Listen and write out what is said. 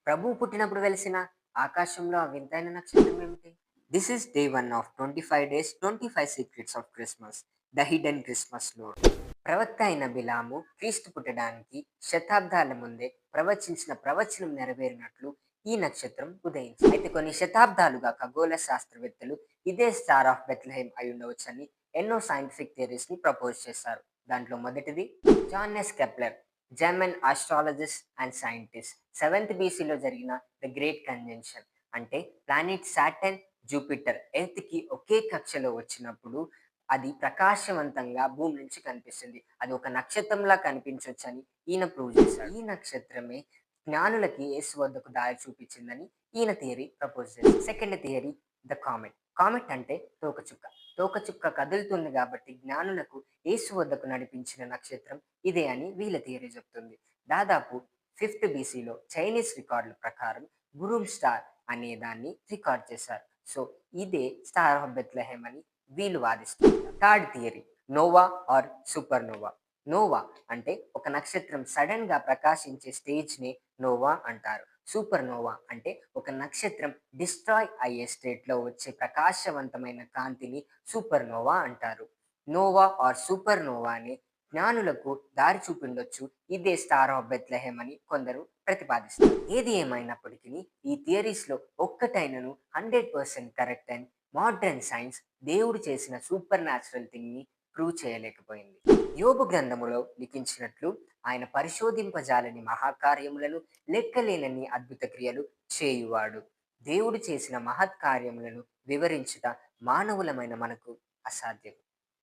ప్రభువు పుట్టినప్పుడు వెలిసిన ఆకాశంలో ఆ వింతైన నక్షత్రం ఏమిటి? This is day 1 of 25 days 25 secrets of Christmas. The hidden Christmas load. ప్రవక్త అయిన బిలాము క్రీస్తు పుట్టడానికి శతాబ్దాల ముందే ప్రవచించిన ప్రవచనం నెరవేరినట్లు ఈ నక్షత్రం ఉదయించింది. అయితే కొన్ని శతాబ్దాలుగా ఖగోళ శాస్త్రవేత్తలు ఇదే స్టార్ ఆఫ్ బెత్లెహేమ్ అయి ఉండవచ్చని ఎన్నో సైంటిఫిక్ థియరీస్ ని ప్రపోజ్ చేశారు. దాంట్లో మొదటిది Johannes Kepler, German astrologist and scientist. 7th బీసీలో జరిగిన ద గ్రేట్ కన్జంక్షన్ అంటే ప్లానెట్ సాటర్న్, జూపిటర్, ఎర్త్కి ఒకే కక్షలో వచ్చినప్పుడు అది ప్రకాశవంతంగా భూమి నుంచి కనిపిస్తుంది. అది ఒక నక్షత్రంలా కనిపించొచ్చని ఈయన ప్రూవ్ చేశాడు. ఈ నక్షత్రమే జ్ఞానులకి యేసు వద్దకు దారి చూపించిందని ఈయన థియరీ ప్రపోజ్ చేశారు. Second theory the comet. Comet అంటే తోకచుక్క. తోకచుక్క కదులుతుంది కాబట్టి జ్ఞానులకు యేసు వద్దకు నడిపించిన నక్షత్రం ఇదే అని వీళ్ళ థియరీ చెప్తుంది. దాదాపు 5th బీసీలో చైనీస్ రికార్డుల ప్రకారం గురూమ్ స్టార్ అనే దాన్ని రికార్డ్ చేశారు. సో ఇదే స్టార్ ఆఫ్ బెత్లెహేమ్ అని వీళ్ళు వాదిస్తున్నారు. Third theory nova or supernova. Nova అంటే ఒక నక్షత్రం సడన్ గా ప్రకాశించే స్టేజ్ ని నోవా అంటారు. సూపర్ నోవా అంటే ఒక నక్షత్రం డిస్ట్రాయ్ అయ్యే స్టేట్ లో వచ్చే ప్రకాశవంతమైన కాంతిని సూపర్ నోవా అంటారు. నోవా ఆర్ సూపర్ నోవాని జ్ఞానులకు దారి చూపిండొచ్చు ఇదే స్టార్ ఆఫ్ బెత్లెహేమ్ అని కొందరు ప్రతిపాదిస్తారు. ఏది ఏమైనప్పటికీ ఈ థియరీస్ లో ఒక్కటైనను 100% కరెక్ట్ అండ్ మోడర్న్ సైన్స్ దేవుడు చేసిన సూపర్ న్యాచురల్ థింగ్ ని ప్రూవ్ చేయలేకపోయింది. యోబు గ్రంథములో లిఖించినట్లు ఆయన పరిశోధింపజాలని మహాకార్యములను లెక్కలేనన్ని అద్భుత క్రియలు చేయువాడు. దేవుడు చేసిన మహత్ కార్యములను వివరించుట మానవులమైన మనకు అసాధ్యం.